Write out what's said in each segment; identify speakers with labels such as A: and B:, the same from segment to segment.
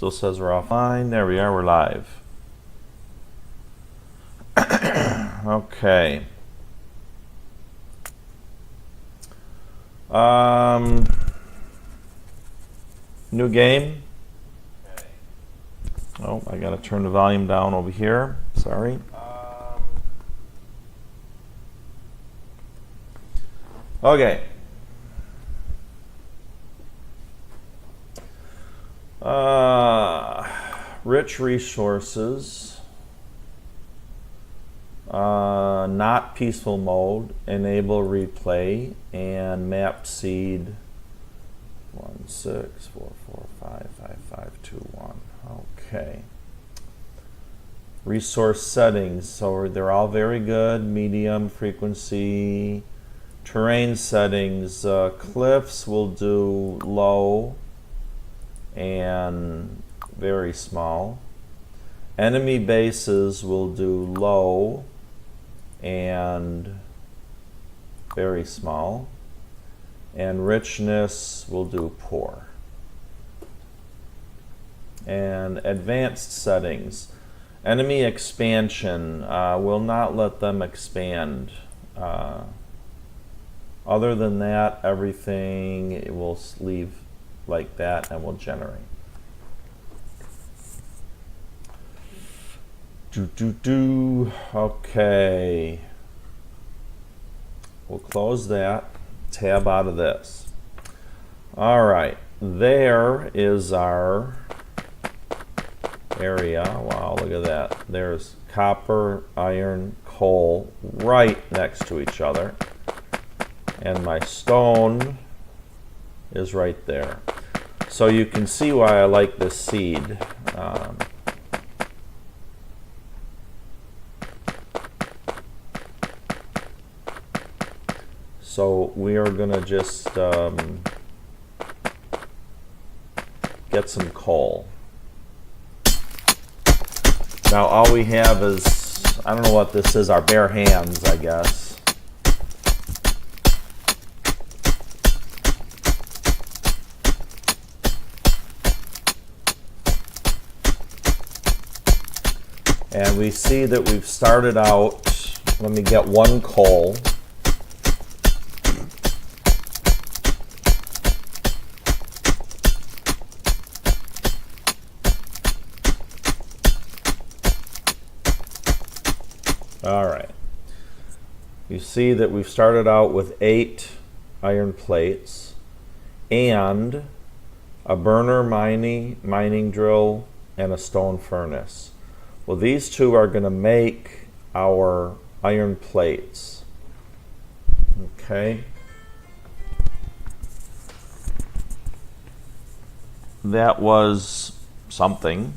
A: Still says we're offline. There we are, we're live. Okay. New game. Oh, I gotta turn the volume down over here. Sorry. Okay. Rich resources. Not peaceful mode. Enable replay and map seed. 1 6 4 4 5 5 5 2 1. Okay. Resource settings. So they're all very good. Medium, frequency. Terrain settings. Cliffs will do low and very small. Enemy bases will do low and very small. And richness will do poor. And advanced settings. Enemy expansion will not let them expand. Other than that, everything it will leave like that and will generate. Okay. We'll close that. Tab out of this. All right. There is our area. Wow, look at that. There's copper, iron, coal right next to each other. And my stone is right there. So you can see why I like this seed. So we are going to just get some coal. Now all we have is, I don't know what this is, our bare hands, I guess. And we see that we've started out, let me get 1 coal. All right. You see that we've started out with 8 iron plates and a burner mining drill and a stone furnace. Well, these two are going to make our iron plates. Okay. That was something.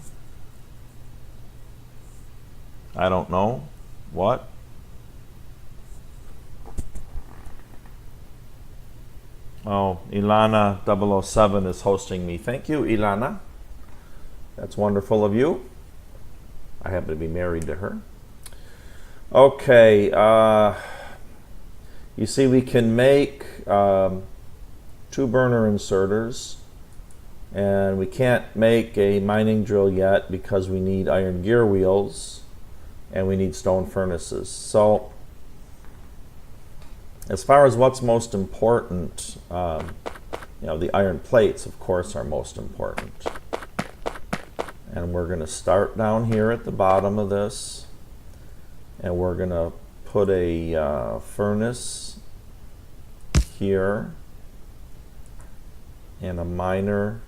A: I don't know. What? Oh, Ilana 007 is hosting me. Thank you, Ilana. That's wonderful of you. I happen to be married to her. Okay. You see, we can make 2 burner inserters. And we can't make a mining drill yet because we need iron gear wheels. And we need stone furnaces. So, as far as what's most important, the iron plates, of course, are most important. And we're going to start down here at the bottom of this, and we're going to put a furnace here, and a miner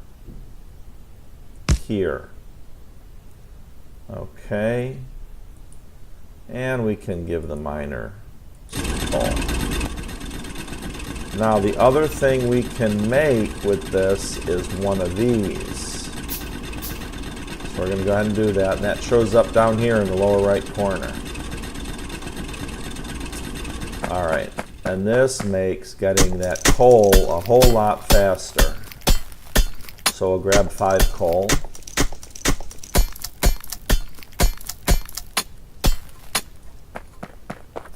A: here. Okay. And we can give the miner some coal. Now the other thing we can make with this is one of these. So we're going to go ahead and do that. And that shows up down here in the lower right corner. Alright. And this makes getting that coal a whole lot faster. So we'll grab 5 coal.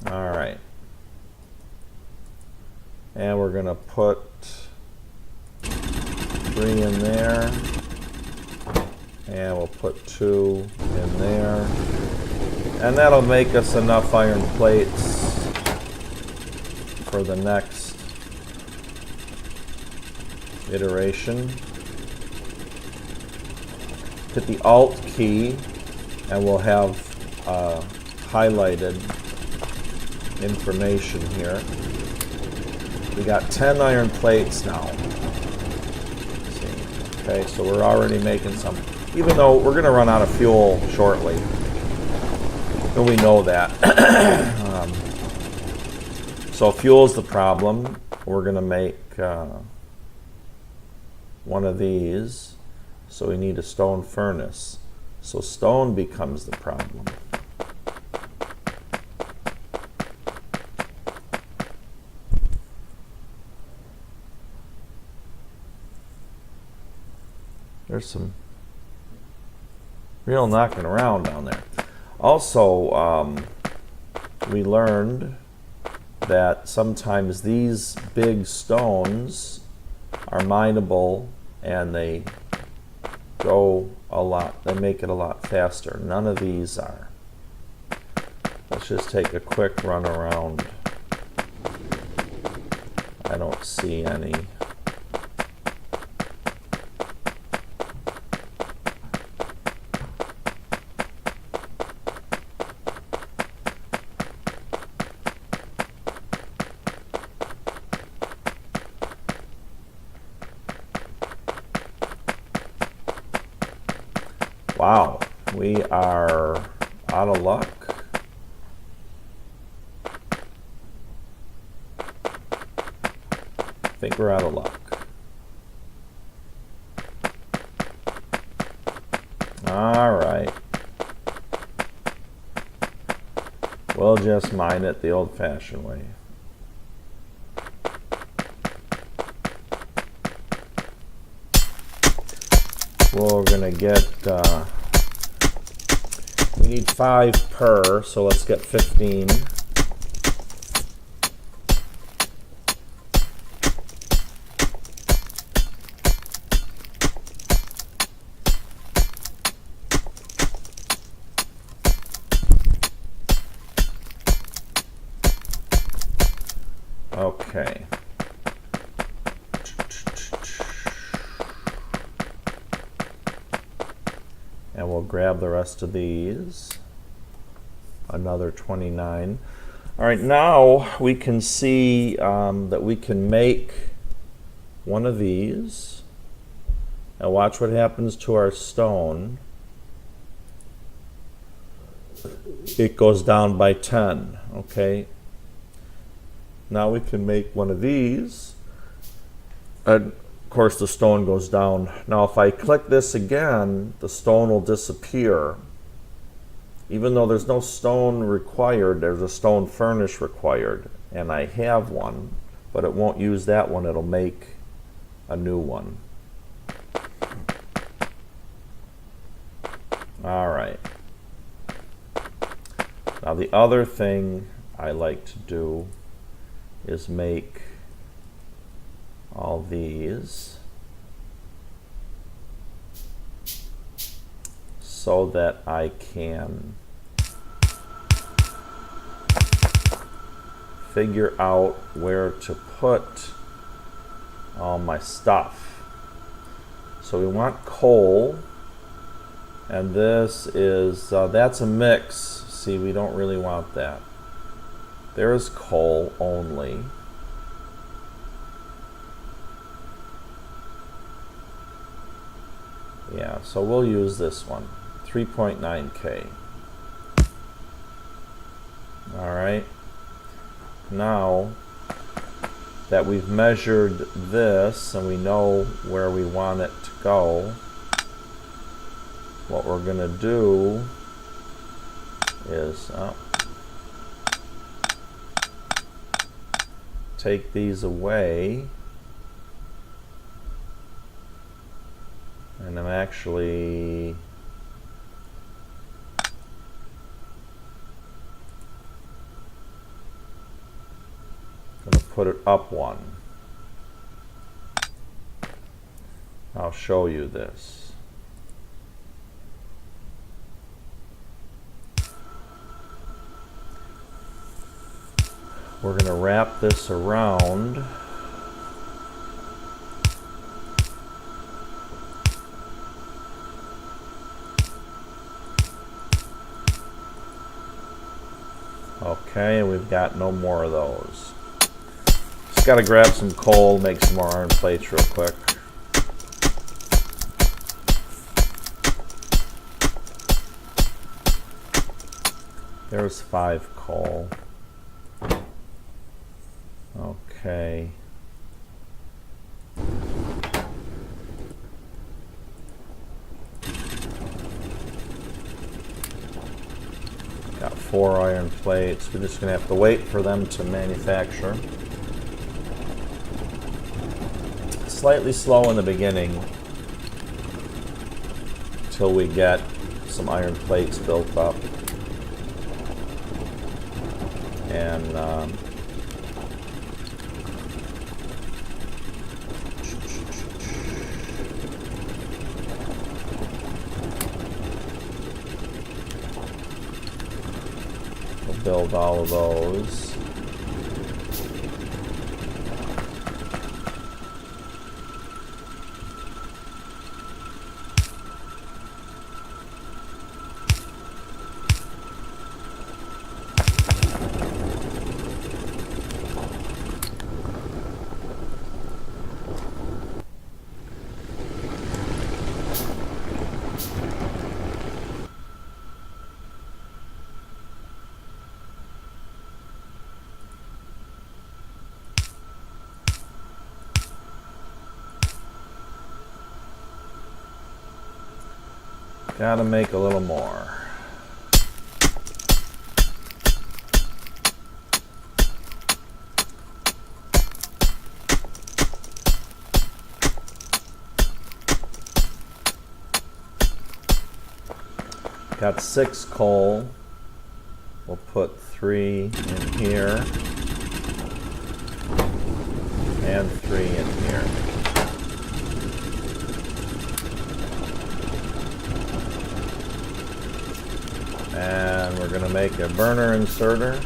A: All right. And we're going to put 3 in there. And we'll put 2 in there. And that'll make us enough iron plates for the next iteration. Hit the Alt key and we'll have highlighted information here. We got 10 iron plates now. Okay, so we're already making some, even though we're going to run out of fuel shortly. And we know that. So fuel's the problem. We're going to make one of these. So we need a stone furnace. So stone becomes the problem. There's some real knocking around down there. Also, we learned that sometimes these big stones are mineable and they go a lot, they make it a lot faster. None of these are. Let's just take a quick run around. I don't see any. Wow, we are out of luck. I think we're out of luck. All right. We'll just mine it the old-fashioned way. We're gonna get, we need 5 per, so let's get 15. Okay. And we'll grab the rest of these. Another 29. All right, now we can see that we can make one of these. And watch what happens to our stone. It goes down by 10, okay? Now we can make one of these. And of course, the stone goes down. Now, if I click this again, the stone will disappear. Even though there's no stone required, there's a stone furnace required. And I have one, but it won't use that one. It'll make a new one. All right. Now, the other thing I like to do is make all these so that I can figure out where to put all my stuff. So we want coal, and this is, that's a mix. See, we don't really want that. There's coal only. Yeah, so we'll use this one, 3.9K. All right. Now that we've measured this and we know where we want it to go, what we're going to do is take these away. And I'm actually going to put it up one. I'll show you this. We're going to wrap this around. Okay, and we've got no more of those. Just got to grab some coal, make some more iron plates real quick. There's 5 coal. Okay. Got 4 iron plates. We're just going to have to wait for them to manufacture. Slightly slow in the beginning till we get some iron plates built up. And we'll build all of those. Gotta make a little more. Got 6 coal. We'll put 3 in here and 3 in here. And we're going to make a burner inserter.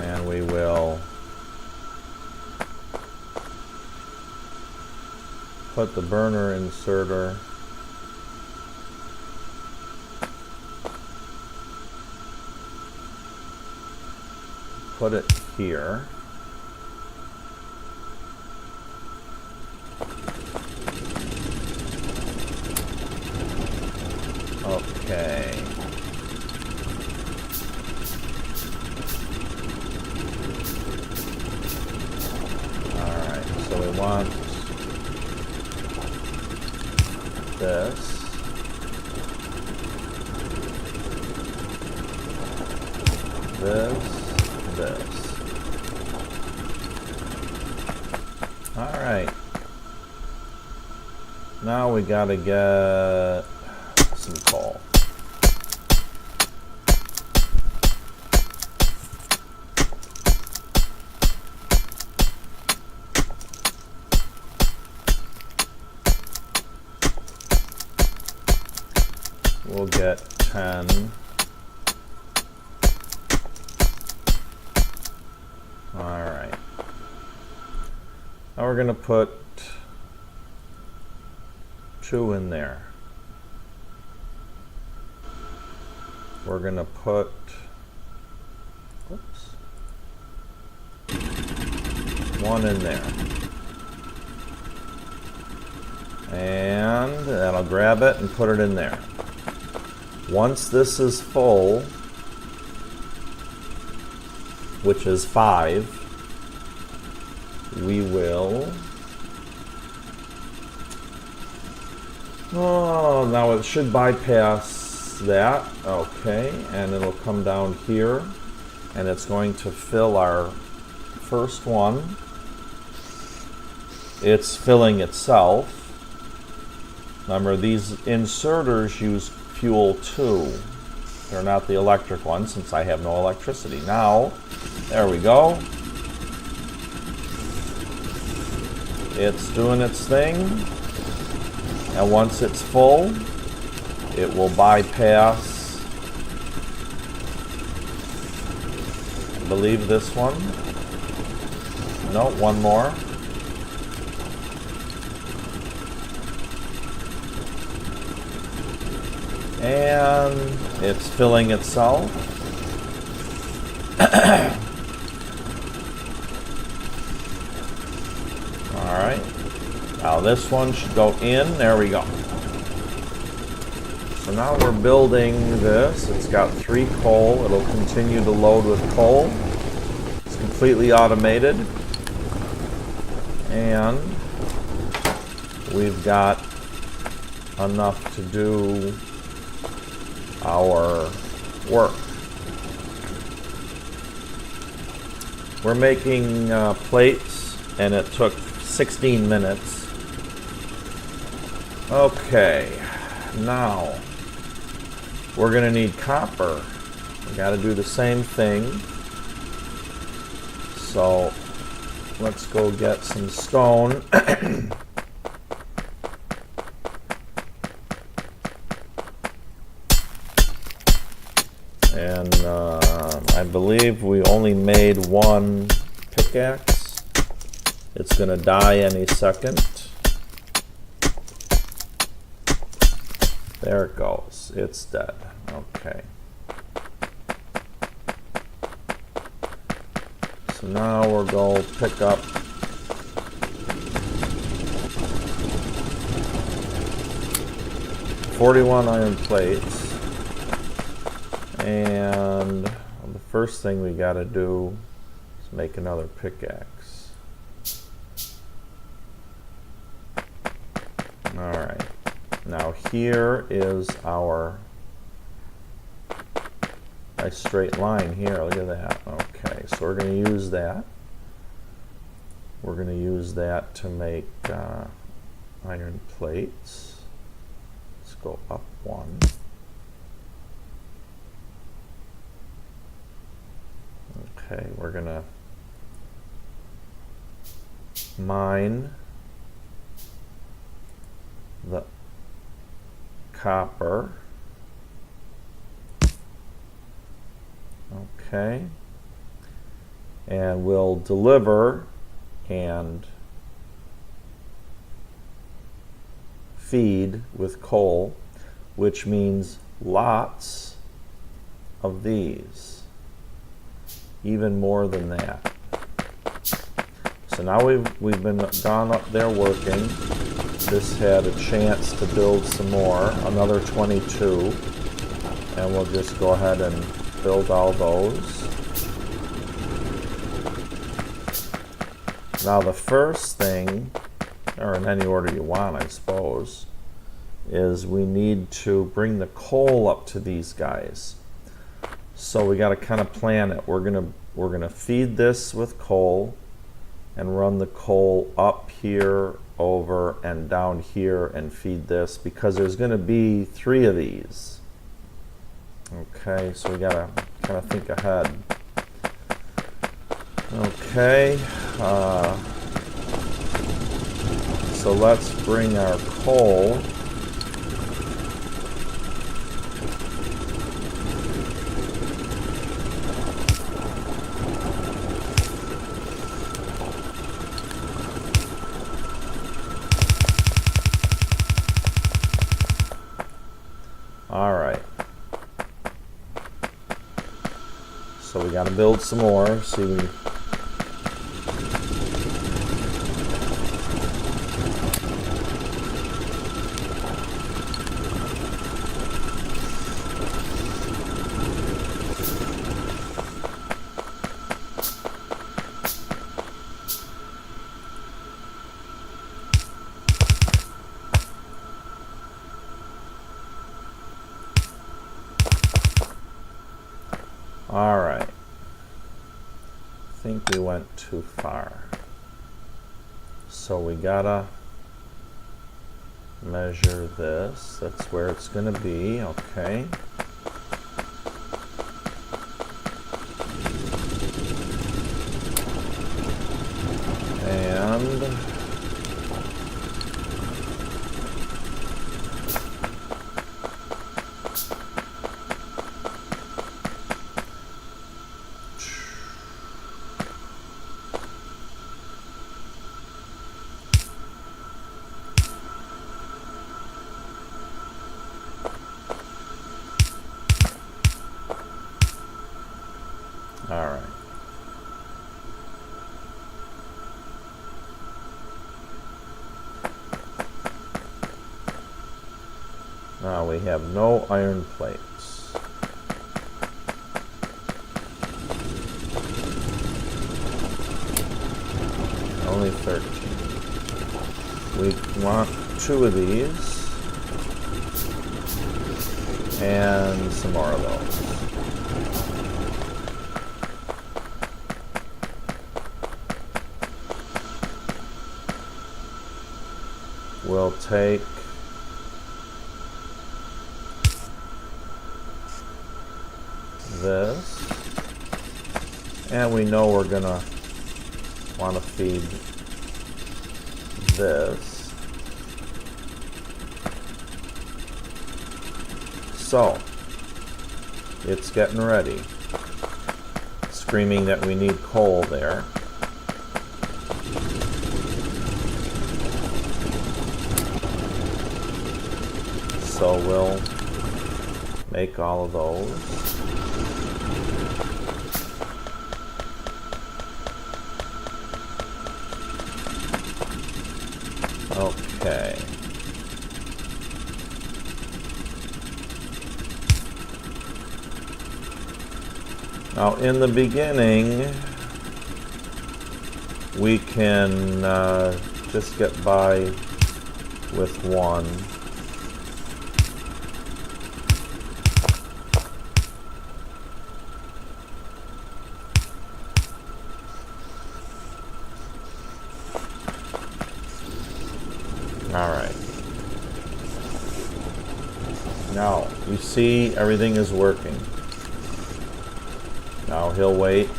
A: And we will put the burner inserter put it here. Okay. All right, so we want this. This. All right. Now we gotta get some coal. We'll get 10. Alright. Now we're going to put 2 in there. We're going to put, oops, 1 in there. And that'll grab it and put it in there. Once this is full, which is 5, we will, oh, now it should bypass that, okay, and it'll come down here, and it's going to fill our first one. It's filling itself. Remember, these inserters use fuel too. They're not the electric ones, since I have no electricity. Now, there we go. it's doing its thing, and once it's full, it will bypass, I believe, this one. No, one more. And it's filling itself. Alright. Now this one should go in. There we go. So now we're building this. It's got 3 coal. It'll continue to load with coal. It's completely automated. And we've got enough to do our work. We're making plates, and it took 16 minutes. Okay, now we're going to need copper. We got to do the same thing. So let's go get some stone. And I believe we only made 1 pickaxe. It's going to die any second. There it goes. It's dead. Okay. So now we're going to pick up 41 iron plates. And the first thing we got to do is make another pickaxe. Alright. Now here is our nice straight line here. Look at that. Okay, so we're going to use that. We're going to use that to make iron plates. Let's go up 1. Okay, we're going to mine the copper. Okay. And we'll deliver and feed with coal, which means lots of these. Even more than that. So now we've been gone up there working. This had a chance to build some more, another 22, and we'll just go ahead and build all those. Now the first thing, or in any order you want, I suppose, is we need to bring the coal up to these guys. So we got to kind of plan it. We're gonna feed this with coal and run the coal up here, over, and down here and feed this, because there's going to be 3 of these. Okay, so we got to kind of think ahead. Okay, so let's bring our coal . All right. So we got to build some more. See. All right. I think we went too far. So we gotta measure this. That's where it's gonna be. Okay. And Now we have no iron plates. Only 13. We want 2 of these. And some more of those. We'll take this, and we know we're gonna want to feed this. So it's getting ready, screaming that we need coal there. So we'll make all of those. Okay. Now in the beginning, we can just get by with 1. All right. Now, you see everything is working. Now he'll wait.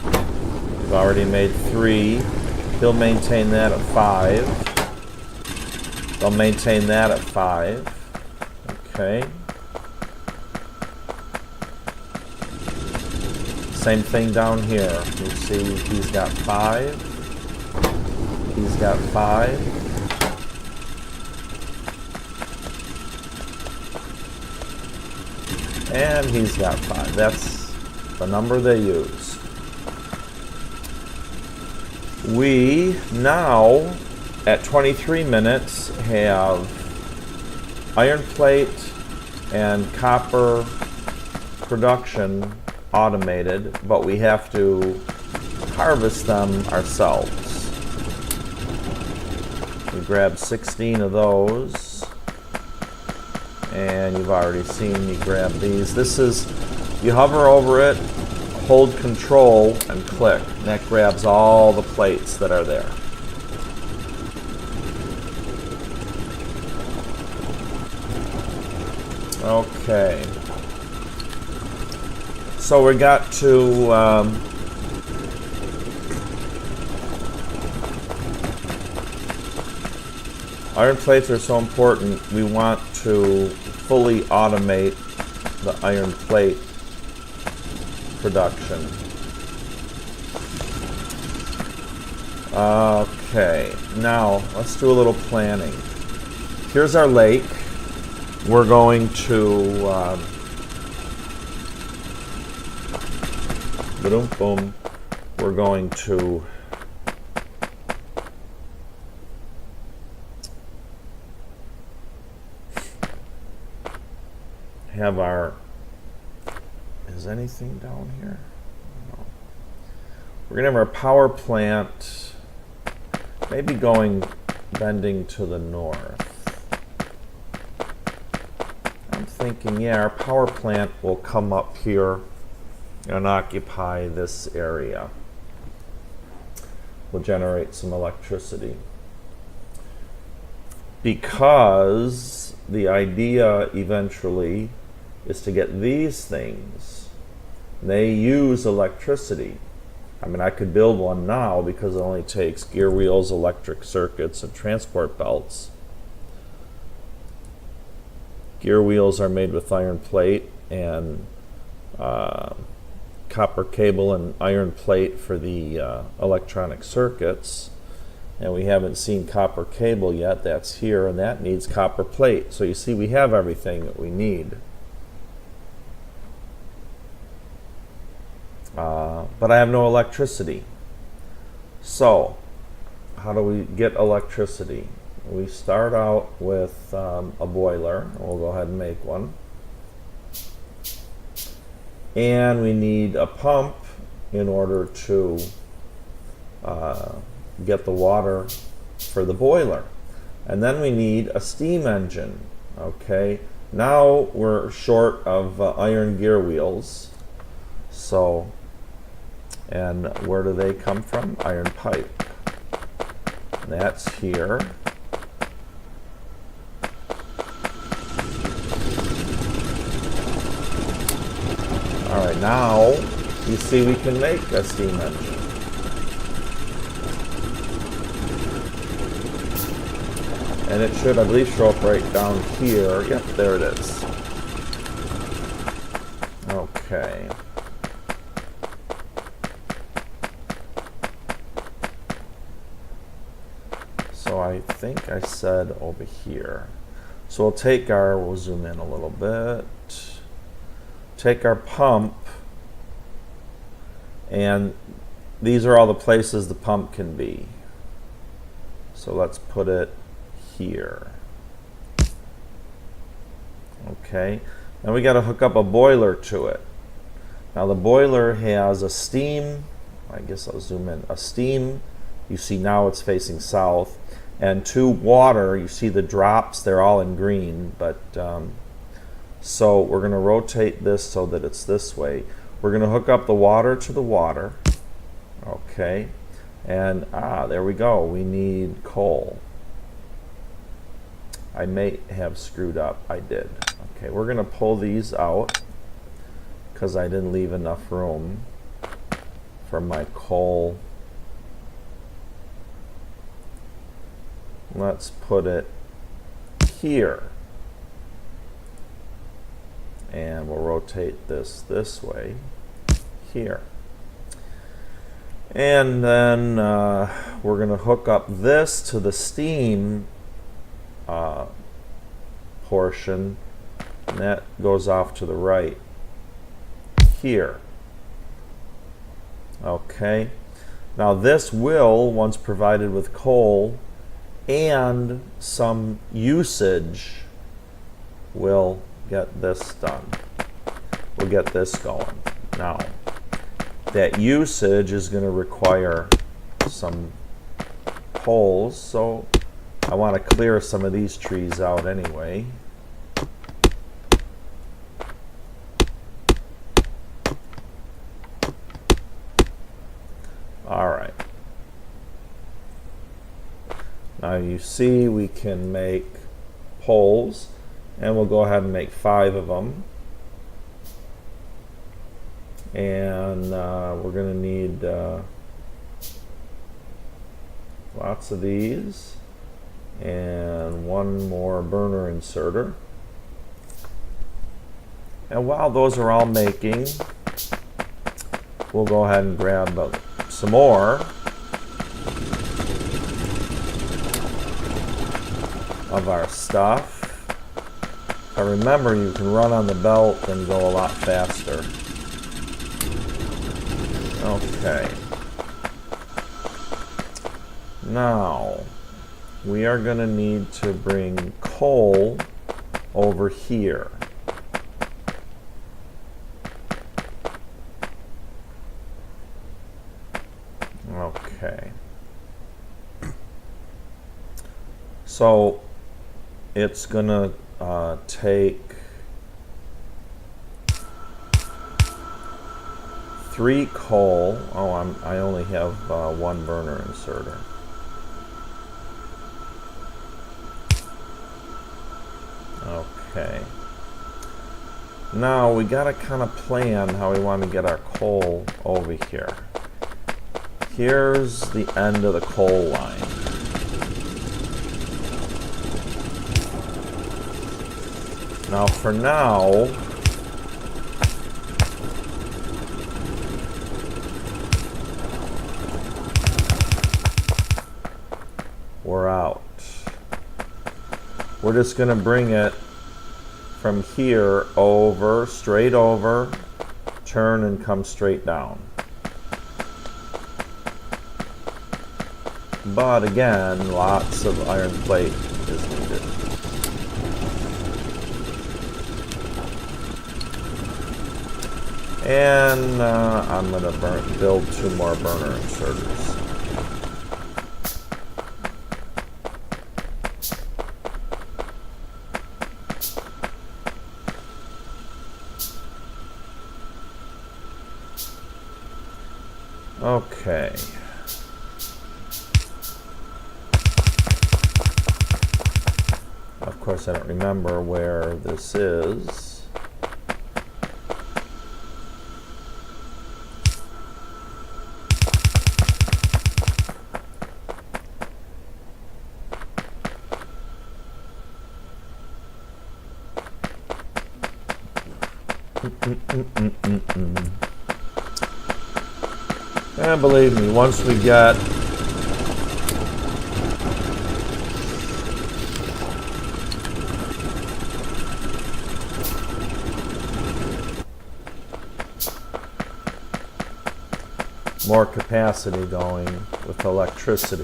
A: We've already made 3. He'll maintain that at 5. They'll maintain that at 5. Okay. Same thing down here. You see he's got 5. He's got 5. And he's got 5. That's the number they use. We now, at 23 minutes, have iron plate and copper production automated, but we have to harvest them ourselves. We grab 16 of those. And you've already seen me grab these. This is, you hover over it, hold control, and click. And that grabs all the plates that are there. Okay. So we got to iron plates are so important. We want to fully automate the iron plate production. Okay, now let's do a little planning. Here's our lake. We're going to boom. We're going to have our, is anything down here? No. We're gonna have our power plant maybe bending to the north. I'm thinking, yeah, our power plant will come up here and occupy this area. We'll generate some electricity. Because the idea eventually is to get these things. They use electricity. I mean, I could build one now because it only takes gear wheels, electric circuits, and transport belts. Gear wheels are made with iron plate and copper cable and iron plate for the electronic circuits. And we haven't seen copper cable yet. That's here, and that needs copper plate. So you see, we have everything that we need. But I have no electricity. So, how do we get electricity? we start out with a boiler. We'll go ahead and make one. And we need a pump in order to get the water for the boiler. And then we need a steam engine. Okay, now we're short of iron gear wheels. So, and where do they come from? Iron pipe. That's here. All right, now you see we can make a steam engine. And it should, I believe, show up right down here. Yep, there it is. Okay. So I think I said over here. So we'll zoom in a little bit. Take our pump, and these are all the places the pump can be. So let's put it here. Okay, now we got to hook up a boiler to it. Now the boiler has a steam, I guess I'll zoom in, a steam, you see now it's facing south, and two water, you see the drops, they're all in green, but so we're going to rotate this so that it's this way. We're going to hook up the water to the water. Okay, and there we go, we need coal. I may have screwed up. I did. Okay, we're going to pull these out because I didn't leave enough room for my coal. Let's put it here. And we'll rotate this way, here. And then we're going to hook up this to the steam portion, and that goes off to the right here. Okay, now this will, once provided with coal and some usage, will get this done. We'll get this going. Now that usage is going to require some poles, so I want to clear some of these trees out anyway. All right. Now you see we can make poles, and we'll go ahead and make 5 of them. And we're going to need lots of these. And one more burner inserter. And while those are all making, we'll go ahead and grab some more of our stuff. Remember, you can run on the belt and go a lot faster. Okay. Now we are going to need to bring coal over here. Okay. So it's going to take 3 coal. Oh, I only have 1 burner inserter. Okay. Now we got to kind of plan how we want to get our coal over here. Here's the end of the coal line. Now for now, we're out. We're just going to bring it from here over, straight over, turn and come straight down. But again, lots of iron plate is needed. And I'm going to build 2 more burner inserters. Okay. Of course, I don't remember where this is. And believe me, once we get more capacity going with electricity,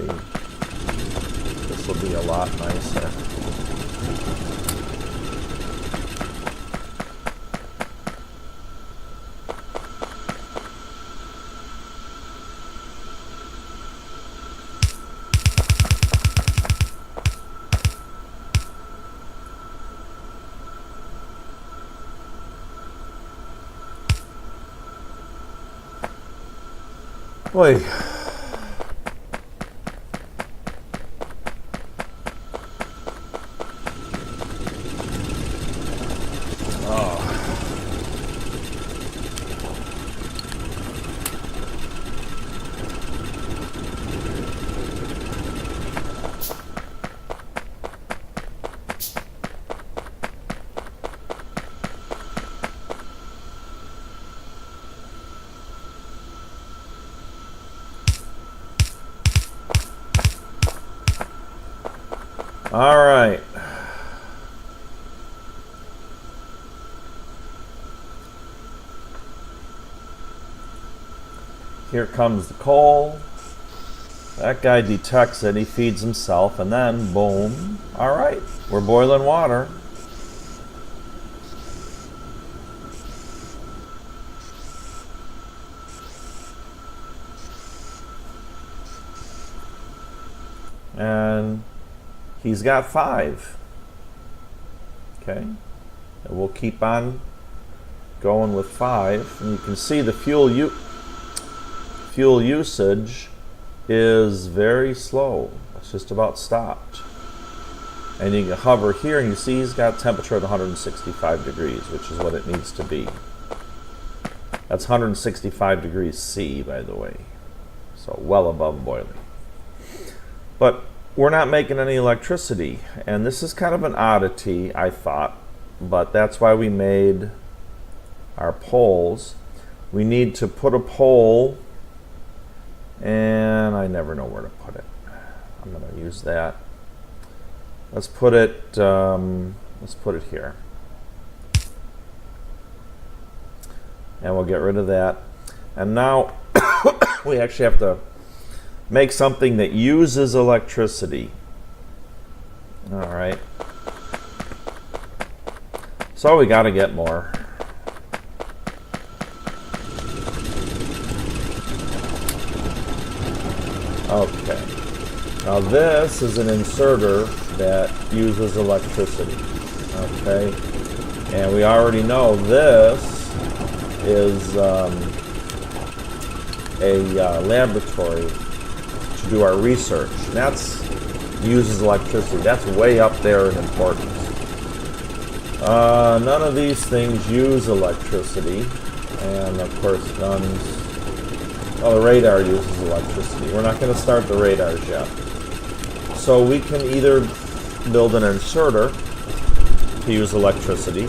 A: this will be a lot nicer. Boy. All right. Here comes the coal. That guy detects it, he feeds himself, and then boom. All right, we're boiling water. And he's got 5. Okay, and we'll keep on going with 5. And you can see the fuel usage is very slow. It's just about stopped. And you can hover here and you see he's got temperature at 165 degrees, which is what it needs to be. That's 165 degrees C, by the way. So well above boiling. But we're not making any electricity, and this is kind of an oddity, I thought, but that's why we made our poles. We need to put a pole, and I never know where to put it. I'm going to use that. Let's put it here, and we'll get rid of that. And now we actually have to make something that uses electricity. All right. So we got to get more. Okay. Now this is an inserter that uses electricity. Okay. And we already know this is a laboratory to do our research. And that's uses electricity. That's way up there in importance. None of these things use electricity, and of course guns. Oh, the radar uses electricity. We're not going to start the radars yet. So we can either build an inserter to use electricity,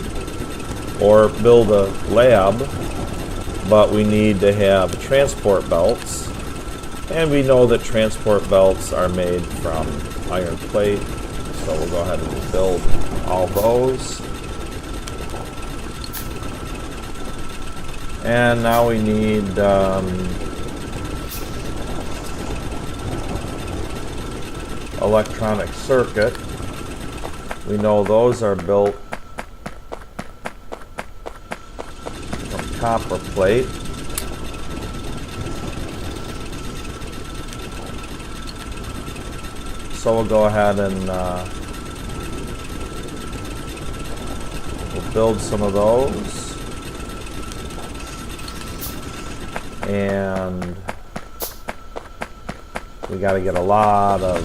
A: or build a lab, but we need to have transport belts. And we know that transport belts are made from iron plate, so we'll go ahead and build all those. And now we need electronic circuit. We know those are built from copper plate. So we'll go ahead and we'll build some of those. And we got to get a lot of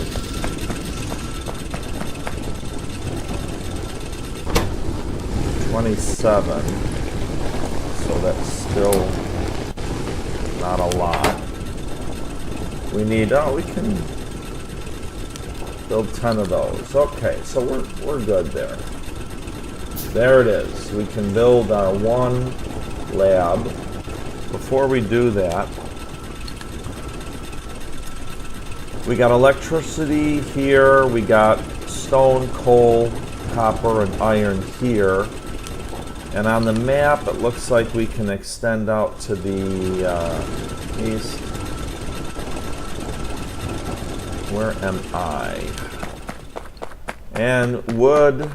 A: 27, so that's still not a lot. We need, we can build 10 of those. Okay, so we're good there. There it is. We can build our one lab. Before we do that, we got electricity here, we got stone, coal, copper, and iron here. And on the map, it looks like we can extend out to the east. Where am I? And wood,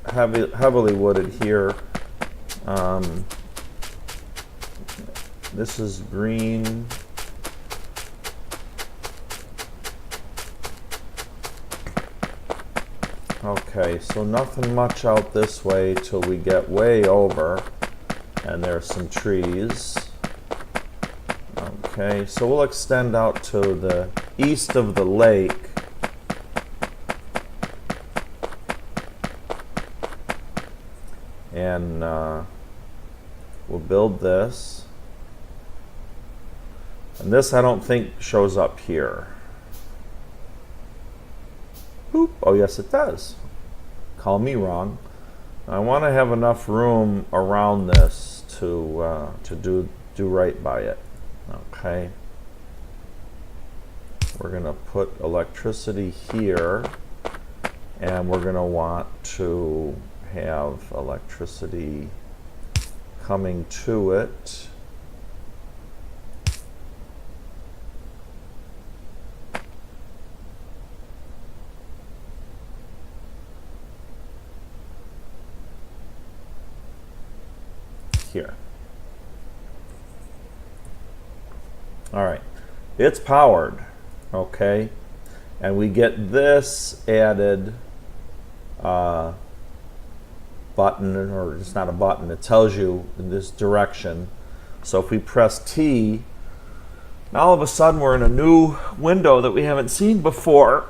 A: heavily wooded here. This is green. Okay, so nothing much out this way till we get way over, and there's some trees. Okay, so we'll extend out to the east of the lake. And we'll build this. And this I don't think shows up here. Boop. Oh yes it does. Call me wrong. I want to have enough room around this to do right by it. Okay. We're going to put electricity here, and we're going to want to have electricity coming to it. Here. All right, it's powered, okay, and we get this added button, or it's not a button, it tells you in this direction. So if we press T, now all of a sudden we're in a new window that we haven't seen before,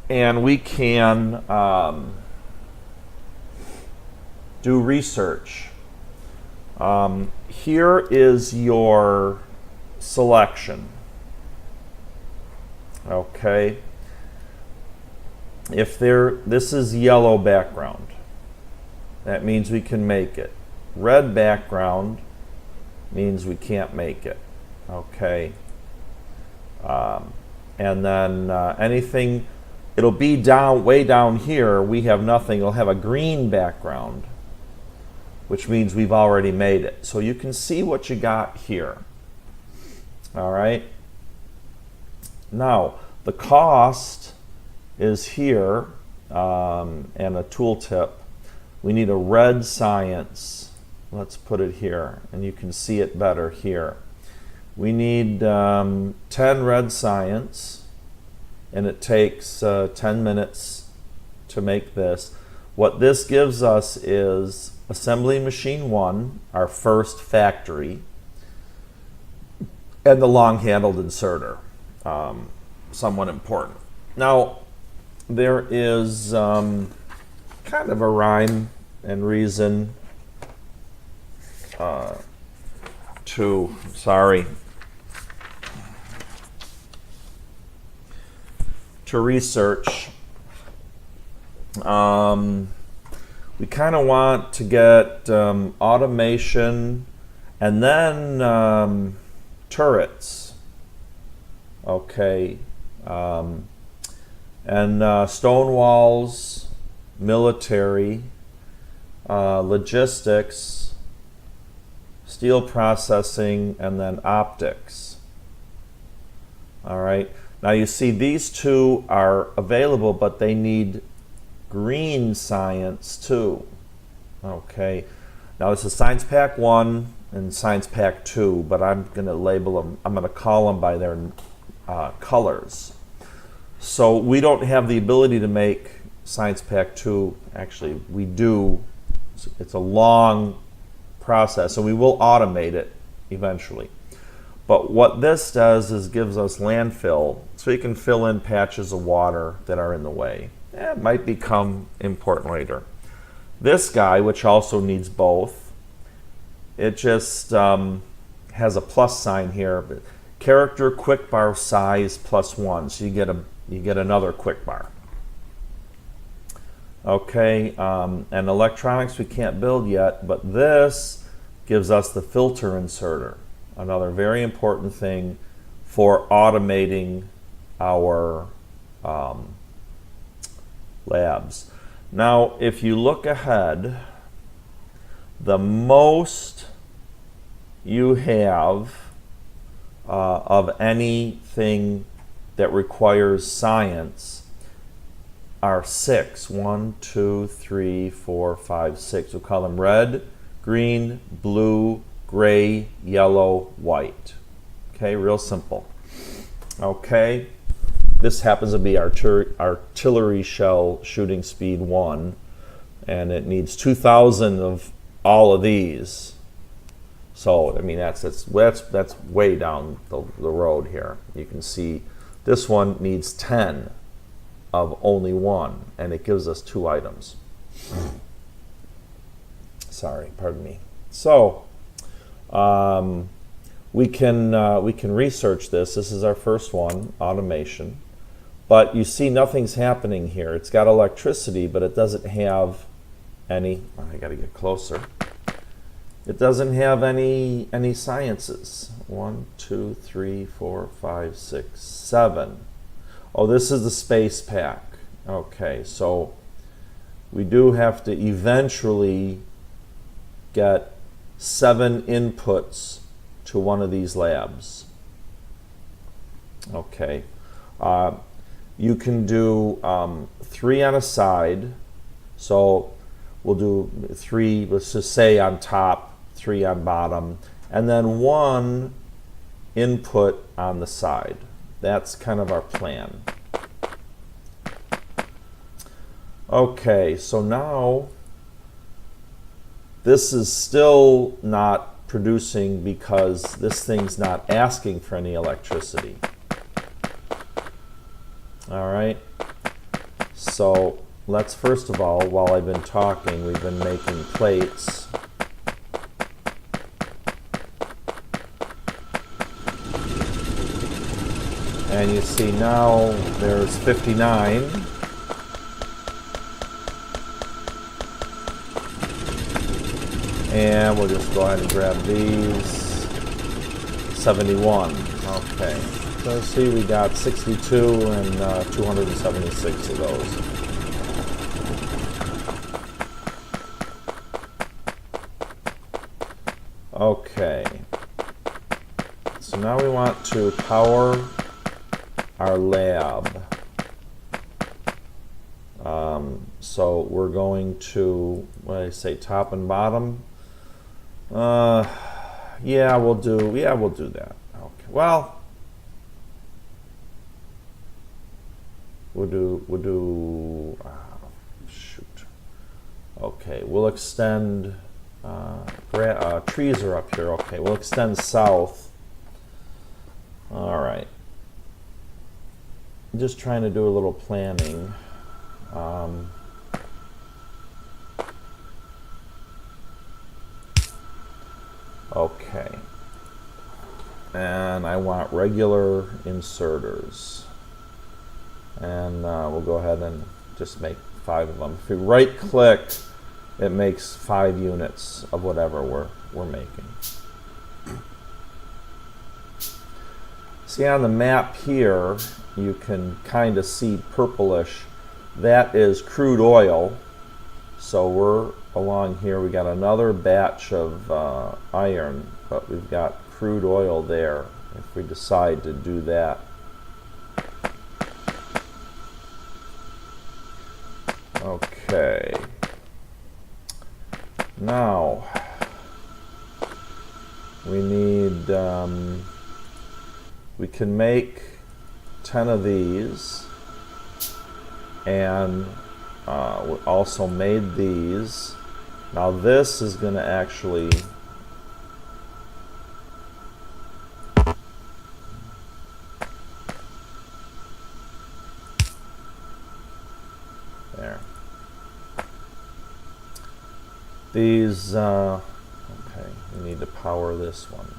A: and we can do research. Here is your selection. Okay. If this is yellow background, that means we can make it. Red background means we can't make it. Okay. And then anything, it'll be way down here. We have nothing. It'll have a green background, which means we've already made it. So you can see what you got here. All right. Now, the cost is here, and a tooltip. We need a red science. Let's put it here, and you can see it better here. We need 10 red science, and it takes 10 minutes to make this. What this gives us is assembly machine 1, our first factory, and the long-handled inserter, somewhat important. Now, there is kind of a rhyme and reason to research. We kind of want to get automation and then turrets, okay, and stone walls, military, logistics, steel processing, and then optics. All right, Now you see these two are available, but they need green science too. Okay, now this is Science Pack 1 and Science Pack 2, but I'm going to label them, I'm going to call them by their colors. So we don't have the ability to make Science Pack 2. Actually, we do. It's a long process, and we will automate it eventually. But what this does is gives us landfill, so you can fill in patches of water that are in the way. It might become important later. This guy, which also needs both, it just has a plus sign here. Character quick bar size +1, so you get another quick bar. Okay, and electronics we can't build yet, but this gives us the filter inserter. Another very important thing for automating our labs. Now, if you look ahead, the most you have of anything that requires science are 6. 1, 2, 3, 4, 5, 6. We'll call them red, green, blue, gray, yellow, white. Okay, real simple. Okay, this happens to be artillery shell shooting speed 1, and it needs 2,000 of all of these. So I mean that's way down the road here. You can see this one needs 10 of only 1, and it gives us 2 items. Sorry, pardon me. So we can research this. This is our first one, automation. But you see nothing's happening here. It's got electricity, but it doesn't have any, I gotta get closer. It doesn't have any sciences. 1, 2, 3, 4, 5, 6, 7. Oh, this is the space pack. Okay, so we do have to eventually get 7 inputs to one of these labs. Okay, you can do 3 on a side. So we'll do 3, let's just say on top, 3 on bottom, and then 1 input on the side. That's kind of our plan. Okay, so now this is still not producing because this thing's not asking for any electricity. All right, so let's first of all, while I've been talking, we've been making plates. And you see now there's 59. And we'll just go ahead and grab these. 71. Okay. So see, we got 62 and 276 of those. Okay. So now we want to power our lab. So we're going to, what did I say, top and bottom? Yeah, we'll do that. Okay. Well, we'll do shoot. Okay, we'll extend trees are up here. Okay, we'll extend south. All right. I'm just trying to do a little planning. Okay. And I want regular inserters. And we'll go ahead and just make 5 of them. If we right click, it makes 5 units of whatever we're making. See on the map here, you can kind of see purplish. That is crude oil. So we're along here, we got another batch of iron, but we've got crude oil there if we decide to do that. Okay. Now, we need, we can make 10 of these, and we also made these. Now this is going to actually there. These okay, we need to power this one.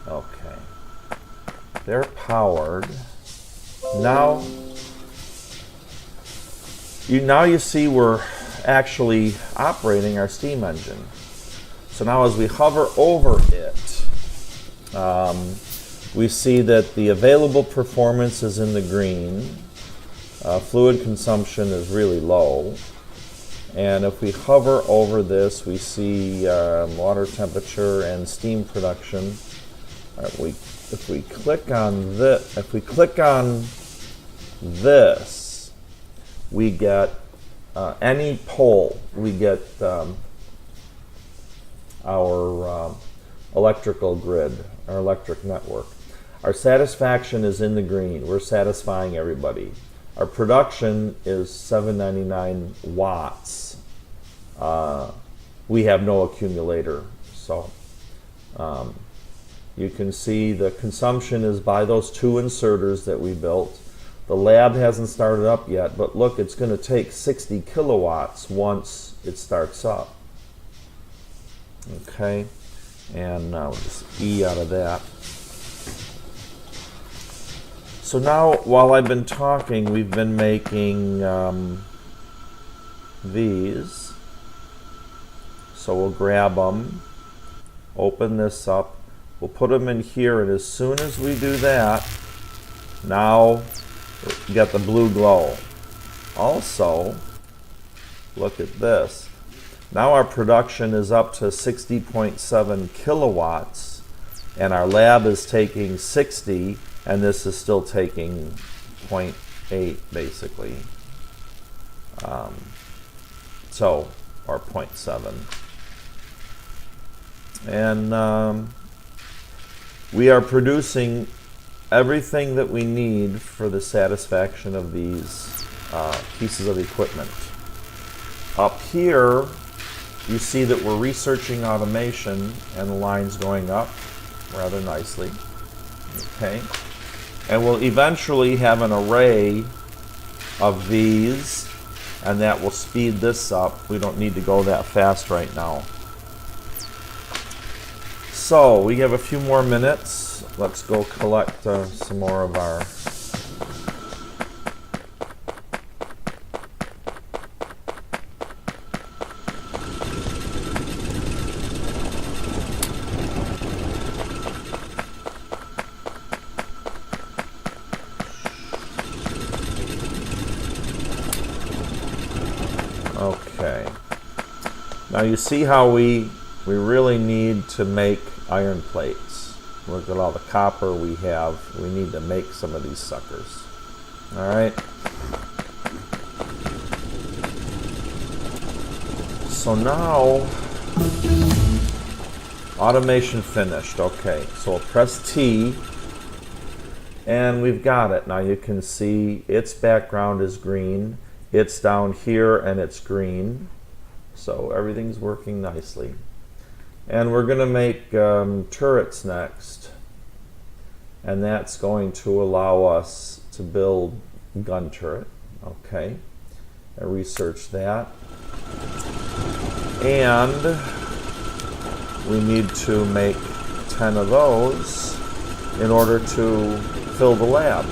A: Okay, they're powered. Now you see we're actually operating our steam engine. So now as we hover over it, we see that the available performance is in the green. Fluid consumption is really low. And if we hover over this, we see water temperature and steam production. If we click on this, we get any pole. We get our electrical grid, our electric network. Our satisfaction is in the green. We're satisfying everybody. Our production is 799 watts. We have no accumulator, so you can see the consumption is by those two inserters that we built. The lab hasn't started up yet, but look, it's going to take 60 kilowatts once it starts up. Okay, and we'll just E out of that. So now, while I've been talking, we've been making these. So we'll grab them, open this up, we'll put them in here, and as soon as we do that, now we get the blue glow. Also, look at this. Now our production is up to 60.7 kilowatts, and our lab is taking 60, and this is still taking 0.8 basically. Or 0.7. And we are producing everything that we need for the satisfaction of these pieces of equipment. Up here, you see that we're researching automation, and the line's going up rather nicely. Okay, and we'll eventually have an array of these, and that will speed this up. We don't need to go that fast right now. So we have a few more minutes. Let's go collect some more of our Okay. Now you see how we really need to make iron plates. Look at all the copper we have. We need to make some of these suckers. All right. So now, automation finished. Okay, so we'll press T, and we've got it. Now you can see its background is green. It's down here and it's green. So everything's working nicely. And we're going to make turrets next. And that's going to allow us to build gun turret. Okay. I researched that. And we need to make 10 of those in order to fill the lab.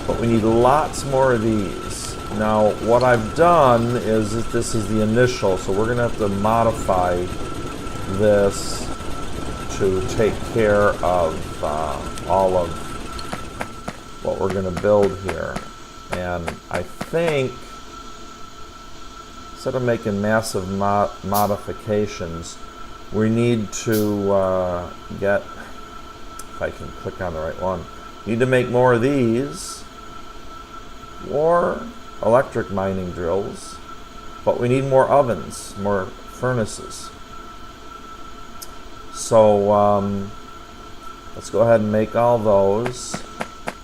A: But we need lots more of these. Now, what I've done is that this is the initial, so we're going to have to modify this to take care of all of what we're going to build here. And I think instead of making massive modifications, we need to get, if I can click on the right one, need to make more of these, or electric mining drills, but we need more ovens, more furnaces. So let's go ahead and make all those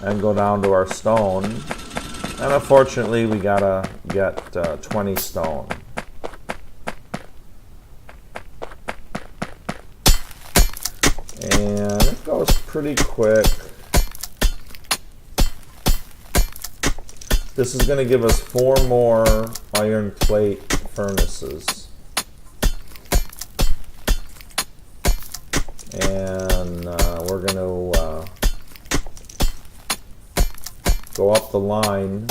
A: and go down to our stone. And unfortunately, we gotta get 20 stone. And it goes pretty quick. This is going to give us 4 more iron plate furnaces. And we're going to go up the line.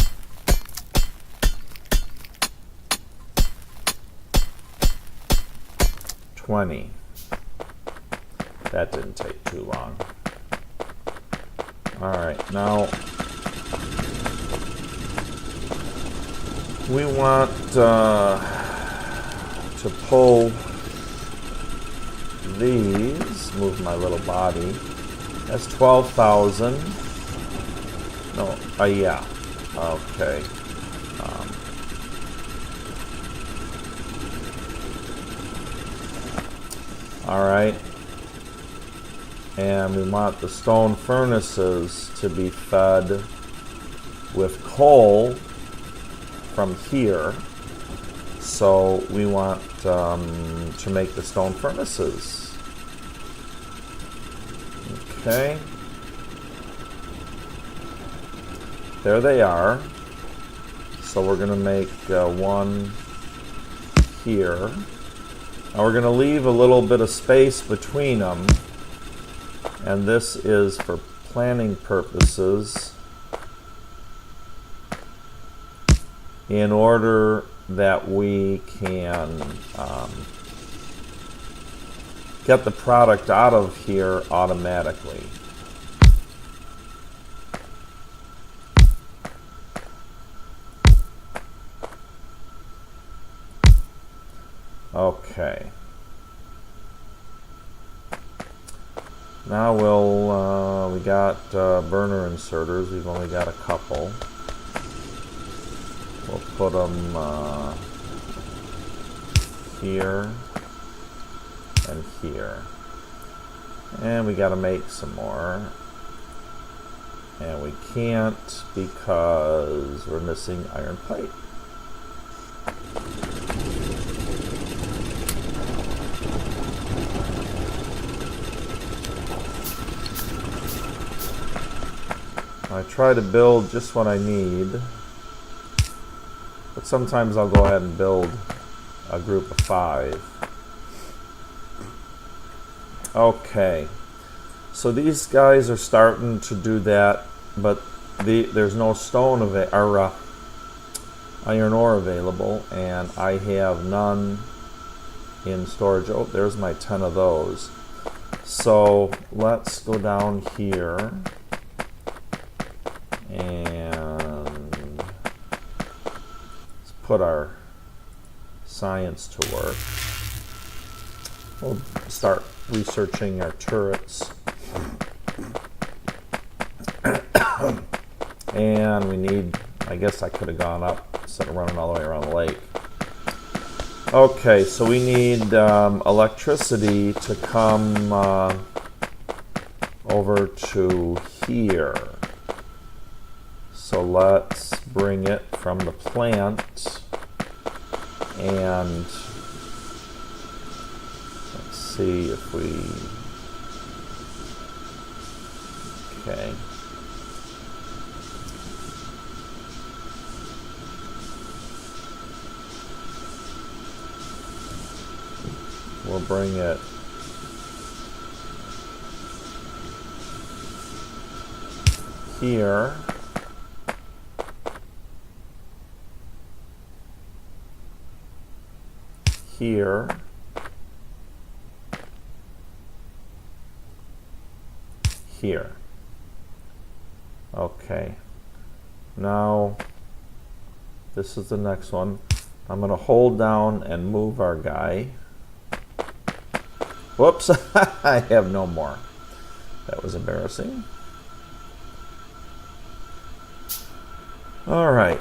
A: $20. That didn't take too long. All right, now we want to pull these. Move my little body. That's 12,000. No, yeah. Okay. All right. And we want the stone furnaces to be fed with coal from here. So we want to make the stone furnaces. Okay. There they are. So we're going to make one here. Now we're going to leave a little bit of space between them. And this is for planning purposes in order that we can get the product out of here automatically. Okay. Now we got burner inserters. We've only got a couple. We'll put them here and here. And we got to make some more. And we can't because we're missing iron plate. I try to build just what I need, but sometimes I'll go ahead and build a group of 5. Okay, so these guys are starting to do that, but there's no stone or iron ore available, and I have none in storage. Oh, there's my 10 of those. So let's go down here. And let's put our science to work. We'll start researching our turrets. And we need, I guess I could have gone up instead of running all the way around the lake. Okay, so we need electricity to come over to here. So let's bring it from the plant, and let's see if we, okay. We'll bring it here. Here, here. Okay, now this is the next one. I'm going to hold down and move our guy. Whoops, I have no more. That was embarrassing. All right,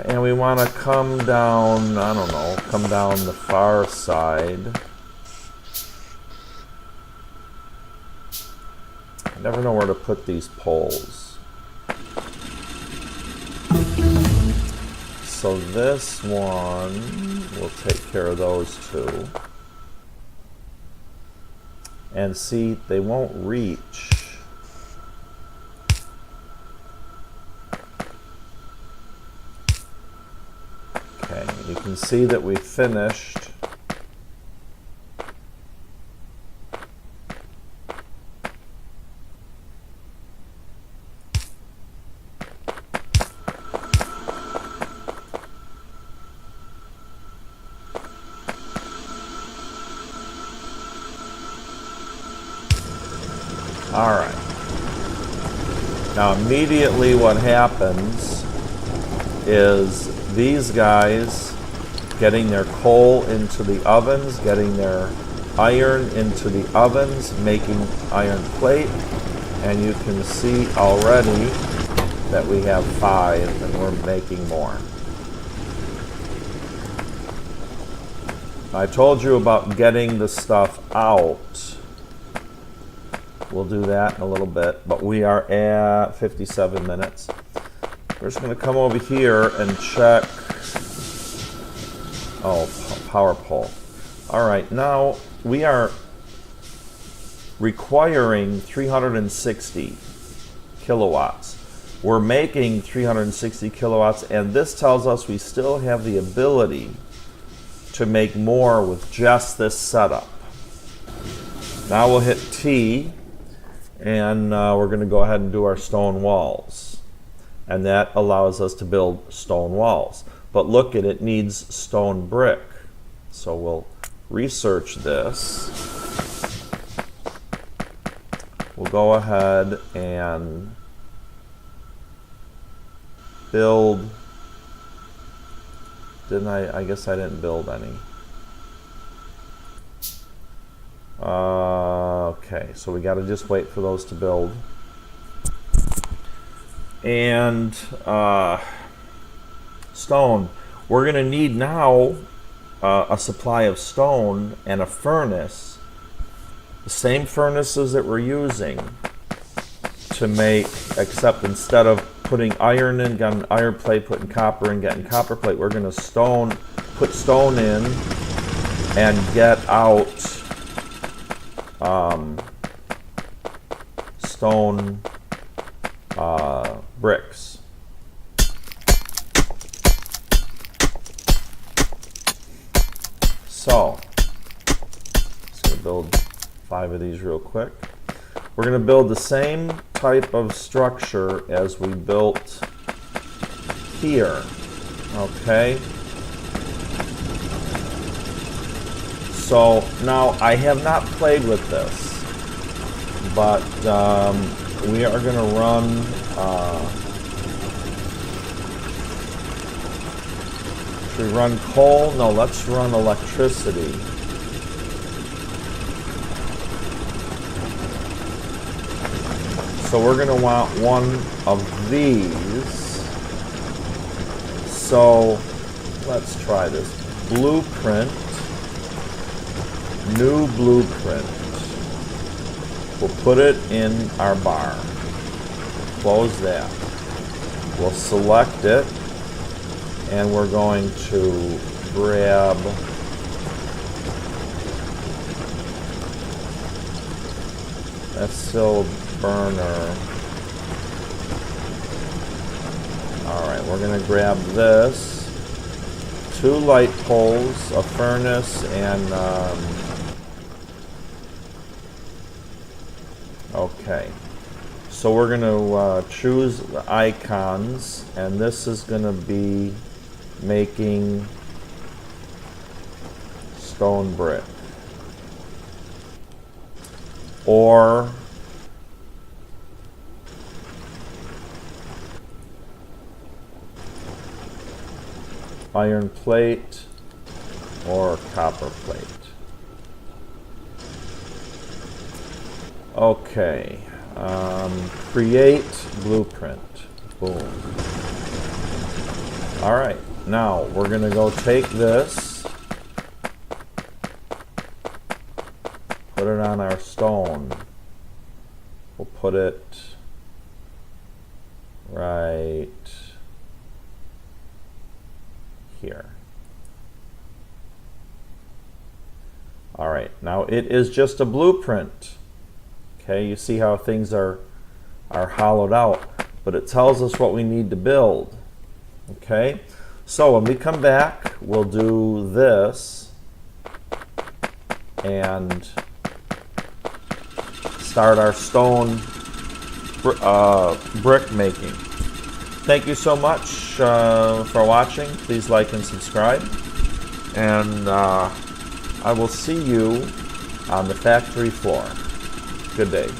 A: and we want to come down, I don't know, come down the far side. I never know where to put these poles. So this one, we'll take care of those two. And see, they won't reach. Okay, you can see that we finished. All right. Now immediately what happens is these guys getting their coal into the ovens, getting their iron into the ovens, making iron plate, and you can see already that we have 5 and we're making more. I told you about getting the stuff out. We'll do that in a little bit, but we are at 57 minutes. We're just going to come over here and check. Oh, power pole. All right, now we are requiring 360 kilowatts. We're making 360 kilowatts, and this tells us we still have the ability to make more with just this setup. Now we'll hit T. And we're going to go ahead and do our stone walls. And that allows us to build stone walls. But look at it, needs stone brick. So we'll research this. We'll go ahead and build. I guess I didn't build any. Okay, so we got to just wait for those to build. And stone. We're going to need now a supply of stone and a furnace. The same furnaces that we're using to make, except instead of putting iron in, getting iron plate, putting copper in, getting copper plate, we're going to put stone in and get out stone bricks. So, let's go build 5 of these real quick. We're going to build the same type of structure as we built here. Okay. So now I have not played with this, but we are going to run should we run coal? No, let's run electricity. So we're going to want one of these. So let's try this. Blueprint. New blueprint. We'll put it in our bar. Close that. We'll select it, and we're going to grab that's still a burner. Alright, we're going to grab this. 2 light poles, a furnace, and okay. So we're going to choose the icons, and this is going to be making stone brick. Or iron plate. or copper plate. Okay, create blueprint. Boom. All right, now we're gonna go take this, put it on our stone. We'll put it right here. All right, now it is just a blueprint. Okay, you see how things are hollowed out, but it tells us what we need to build. Okay, so when we come back, we'll do this and start our stone brick making. Thank you so much for watching. Please like and subscribe, and I will see you on the factory floor. Good day.